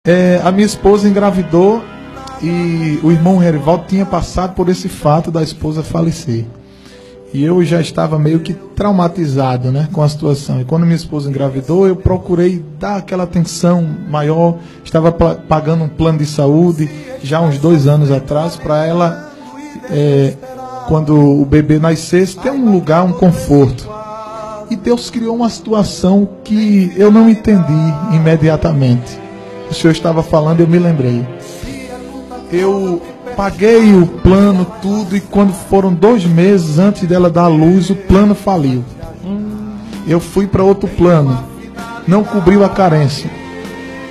A minha esposa engravidou e o irmão Herivaldo tinha passado por esse fato da esposa falecer. E eu já estava meio que traumatizado, né, com a situação. E quando minha esposa engravidou, eu procurei dar aquela atenção maior. Estava pagando um plano de saúde já uns 2 anos atrás para ela, quando o bebê nascesse, ter um lugar, um conforto. E Deus criou uma situação que eu não entendi imediatamente. O senhor estava falando, eu me lembrei. Eu paguei o plano, tudo, e quando foram 2 meses antes dela dar à luz, o plano faliu. Eu fui para outro plano, não cobriu a carência.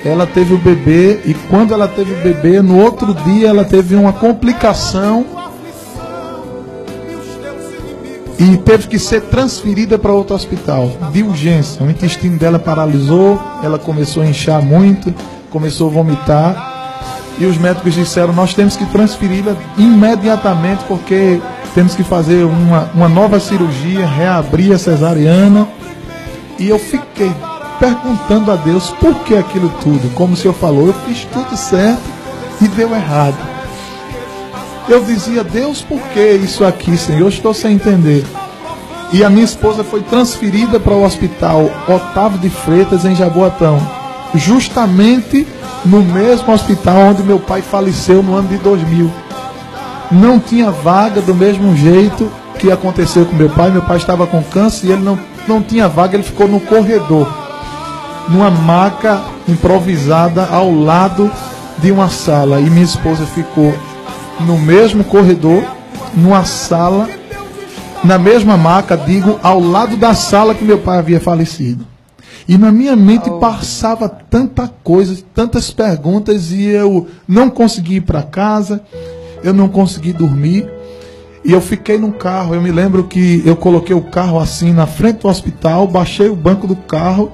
Ela teve o bebê, e quando ela teve o bebê, no outro dia ela teve uma complicação e teve que ser transferida para outro hospital, de urgência. O intestino dela paralisou, ela começou a inchar muito, começou a vomitar. E os médicos disseram, nós temos que transferi-la imediatamente, porque temos que fazer uma nova cirurgia, reabrir a cesariana. E eu fiquei perguntando a Deus, por que aquilo tudo? Como o senhor falou, eu fiz tudo certo e deu errado. Eu dizia, Deus, por que isso aqui, Senhor? Eu estou sem entender. E a minha esposa foi transferida para o hospital Otávio de Freitas, em Jaboatão. Justamente no mesmo hospital onde meu pai faleceu no ano de 2000. Não tinha vaga do mesmo jeito que aconteceu com meu pai. Meu pai estava com câncer e ele não tinha vaga, ele ficou no corredor, numa maca improvisada ao lado de uma sala. E minha esposa ficou no mesmo corredor, numa sala, na mesma maca, digo, ao lado da sala que meu pai havia falecido. E na minha mente passava tanta coisa, tantas perguntas, e eu não consegui ir para casa, eu não consegui dormir, e eu fiquei no carro. Eu me lembro que eu coloquei o carro assim na frente do hospital, baixei o banco do carro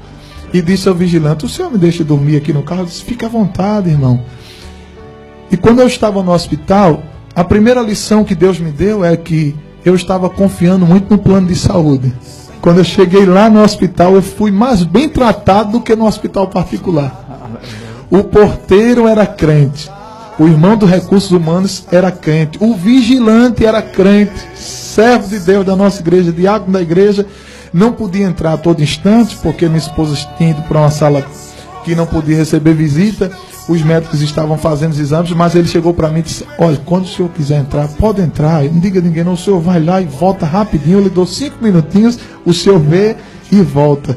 e disse ao vigilante, o senhor me deixa dormir aqui no carro? Eu disse, fica à vontade, irmão. E quando eu estava no hospital, a primeira lição que Deus me deu é que eu estava confiando muito no plano de saúde. Quando eu cheguei lá no hospital, eu fui mais bem tratado do que no hospital particular. O porteiro era crente, o irmão dos recursos humanos era crente, o vigilante era crente, servo de Deus da nossa igreja, diácono da igreja. Não podia entrar a todo instante, porque minha esposa tinha ido para uma sala que não podia receber visita. Os médicos estavam fazendo os exames, mas ele chegou para mim e disse, olha, quando o senhor quiser entrar, pode entrar, não diga a ninguém não, o senhor vai lá e volta rapidinho, eu lhe dou 5 minutinhos, o senhor vê e volta.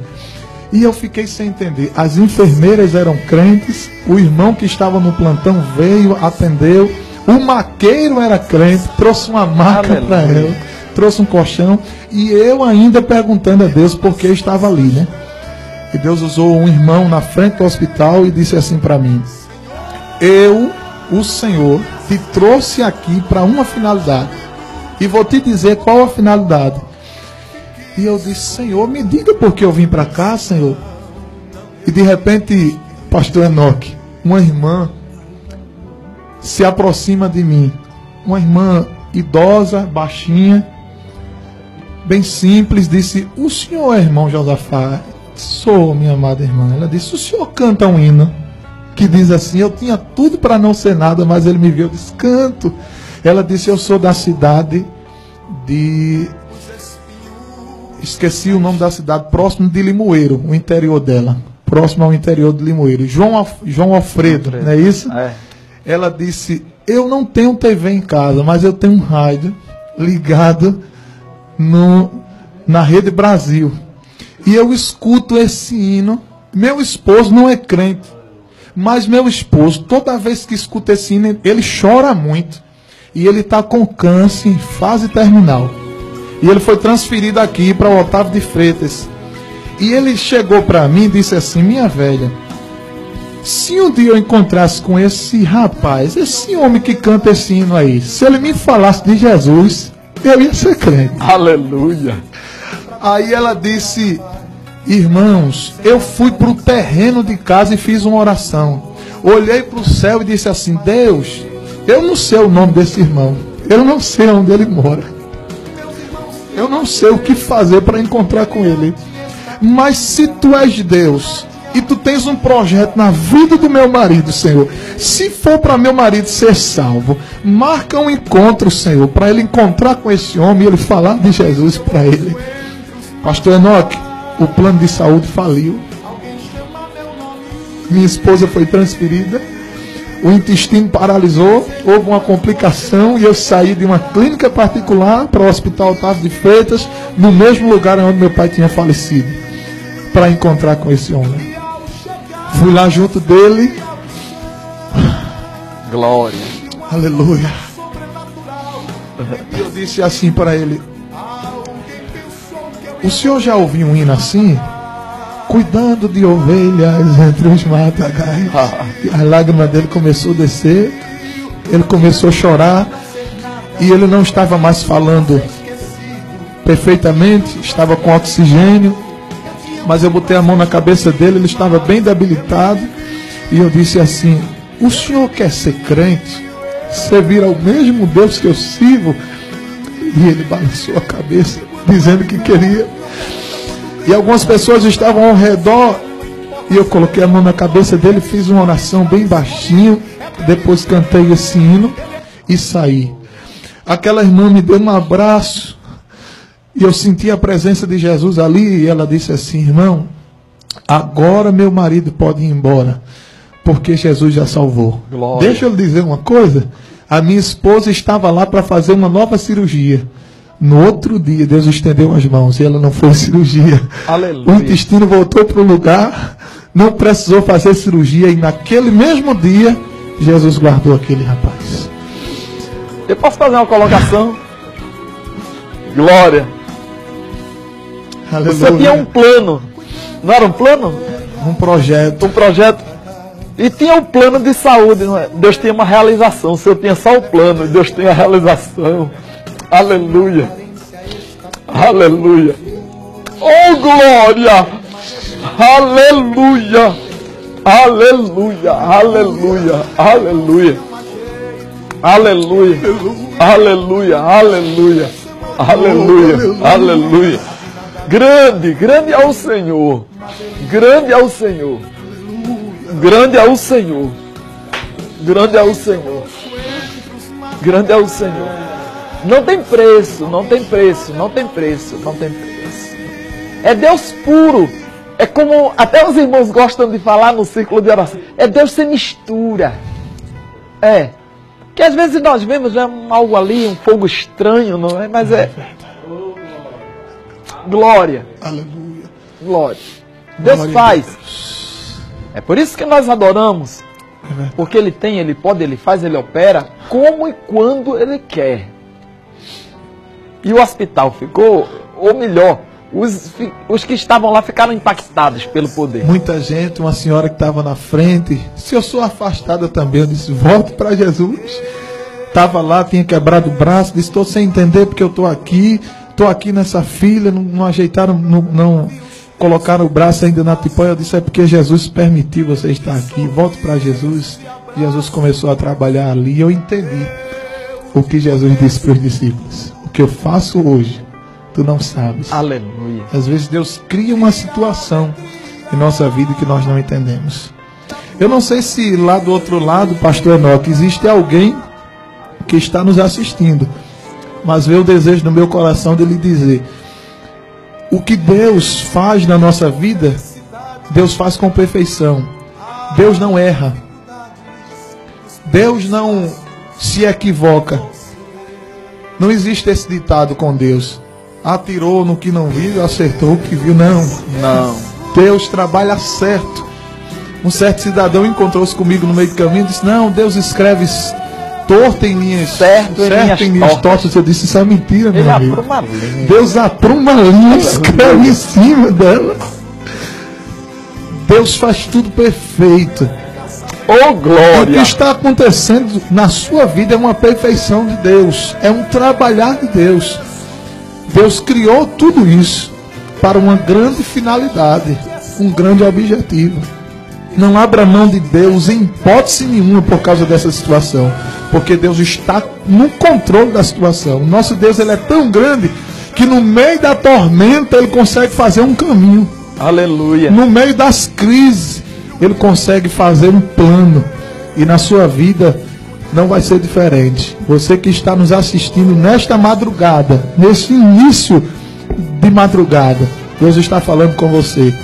E eu fiquei sem entender. As enfermeiras eram crentes, o irmão que estava no plantão veio, atendeu, o maqueiro era crente, trouxe uma maca para ela, trouxe um colchão, e eu ainda perguntando a Deus por que estava ali, né? E Deus usou um irmão na frente do hospital e disse assim para mim, eu, o Senhor, te trouxe aqui para uma finalidade, e vou te dizer qual a finalidade. E eu disse, Senhor, me diga por que eu vim para cá, Senhor. E de repente, pastor Enoque, uma irmã se aproxima de mim, uma irmã idosa, baixinha, bem simples, disse, o senhor é irmão Josafá? Sou, minha amada irmã. Ela disse, o senhor canta um hino que diz assim, eu tinha tudo para não ser nada, mas ele me viu, eu disse, canto. Ela disse, eu sou da cidade de... esqueci o nome da cidade, próximo de Limoeiro, o interior dela, próximo ao interior de Limoeiro, João Alfredo, não é isso? É. Ela disse, eu não tenho TV em casa, mas eu tenho um rádio ligado na Rede Brasil. E eu escuto esse hino. Meu esposo não é crente, mas meu esposo, toda vez que escuta esse hino, ele chora muito. E ele está com câncer em fase terminal. E ele foi transferido aqui para o Otávio de Freitas. E ele chegou para mim e disse assim, minha velha, se um dia eu encontrasse com esse rapaz, esse homem que canta esse hino aí, se ele me falasse de Jesus, eu ia ser crente. Aleluia! Aí ela disse, irmãos, eu fui para o terreno de casa e fiz uma oração. Olhei para o céu e disse assim, Deus, eu não sei o nome desse irmão, eu não sei onde ele mora, eu não sei o que fazer para encontrar com ele, mas se tu és Deus, e tu tens um projeto na vida do meu marido, Senhor. Se for para meu marido ser salvo, marca um encontro, Senhor, para ele encontrar com esse homem e ele falar de Jesus para ele. Pastor Enoque, o plano de saúde faliu. Minha esposa foi transferida, o intestino paralisou, houve uma complicação e eu saí de uma clínica particular para o Hospital Otávio de Freitas, no mesmo lugar onde meu pai tinha falecido, para encontrar com esse homem. Fui lá junto dele. Glória. Aleluia. E eu disse assim para ele: o senhor já ouviu um hino assim? Cuidando de ovelhas entre os matagais. E a lágrima dele começou a descer. Ele começou a chorar. E ele não estava mais falando perfeitamente. Estava com oxigênio. Mas eu botei a mão na cabeça dele. Ele estava bem debilitado. E eu disse assim: o senhor quer ser crente? Servir ao mesmo Deus que eu sirvo? E ele balançou a cabeça, dizendo que queria. E algumas pessoas estavam ao redor. E eu coloquei a mão na cabeça dele, fiz uma oração bem baixinho. Depois cantei esse hino e saí. Aquela irmã me deu um abraço. E eu senti a presença de Jesus ali. E ela disse assim: irmão, agora meu marido pode ir embora, porque Jesus já salvou. Glória. Deixa eu lhe dizer uma coisa. A minha esposa estava lá para fazer uma nova cirurgia. No outro dia, Deus estendeu as mãos e ela não foi cirurgia. Aleluia. O intestino voltou para o lugar, não precisou fazer cirurgia. E naquele mesmo dia, Jesus guardou aquele rapaz. Eu posso fazer uma colocação? Glória. Aleluia. Você tinha um plano. Não era um plano? Um projeto. Um projeto. E tinha um plano de saúde. Não é? Deus tinha uma realização. O Senhor tinha só o plano, Deus tinha a realização. Aleluia. Aleluia. Oh, glória. Aleluia. Aleluia. Aleluia. Aleluia. Aleluia. Aleluia. Aleluia. Aleluia. Aleluia. Grande, grande é o Senhor. Grande é o Senhor. Grande é o Senhor. Grande é o Senhor. Grande é o Senhor. Não tem preço, não tem preço, não tem preço, não tem preço. É Deus puro. É como até os irmãos gostam de falar no círculo de oração. É Deus sem mistura. É. Que às vezes nós vemos algo ali, um fogo estranho, não é? Mas é. Glória. Aleluia. Glória. Deus faz. É por isso que nós adoramos. Porque Ele tem, Ele pode, Ele faz, Ele opera como e quando Ele quer. E o hospital ficou, ou melhor, os que estavam lá ficaram impactados pelo poder. Muita gente, uma senhora que estava na frente, se eu sou afastada também, eu disse: volte para Jesus. Estava lá, tinha quebrado o braço, disse: estou sem entender porque eu estou aqui nessa fila, não ajeitaram, não colocaram o braço ainda na tipóia. Eu disse: é porque Jesus permitiu você estar aqui, volte para Jesus. Jesus começou a trabalhar ali e eu entendi o que Jesus disse para os discípulos: o que eu faço hoje, tu não sabes. Aleluia. Às vezes Deus cria uma situação em nossa vida que nós não entendemos. Eu não sei se lá do outro lado, pastor Enoque, existe alguém que está nos assistindo, mas veio o desejo no meu coração de lhe dizer: o que Deus faz na nossa vida, Deus faz com perfeição. Deus não erra. Deus não se equivoca. Não existe esse ditado com Deus: atirou no que não viu, acertou o que viu. Não. Não. Deus trabalha certo. Um certo cidadão encontrou-se comigo no meio do caminho e disse: não, Deus escreve torto em linhas certo em linhas tortas. Eu disse: isso é mentira, meu amigo. Apruma linha. Deus apruma uma linha e escreve em cima dela. Deus faz tudo perfeito. Oh, glória! O que está acontecendo na sua vida é uma perfeição de Deus, é um trabalhar de Deus. Deus criou tudo isso para uma grande finalidade, um grande objetivo. Não abra mão de Deus em hipótese nenhuma por causa dessa situação, porque Deus está no controle da situação. O nosso Deus, ele é tão grande que no meio da tormenta ele consegue fazer um caminho. Aleluia. No meio das crises, Ele consegue fazer um plano. E na sua vida não vai ser diferente. Você que está nos assistindo nesta madrugada, nesse início de madrugada, Deus está falando com você.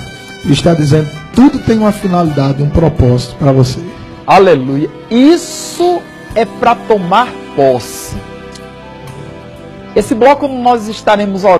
Está dizendo, tudo tem uma finalidade, um propósito para você. Aleluia. Isso é para tomar posse. Esse bloco nós estaremos orando.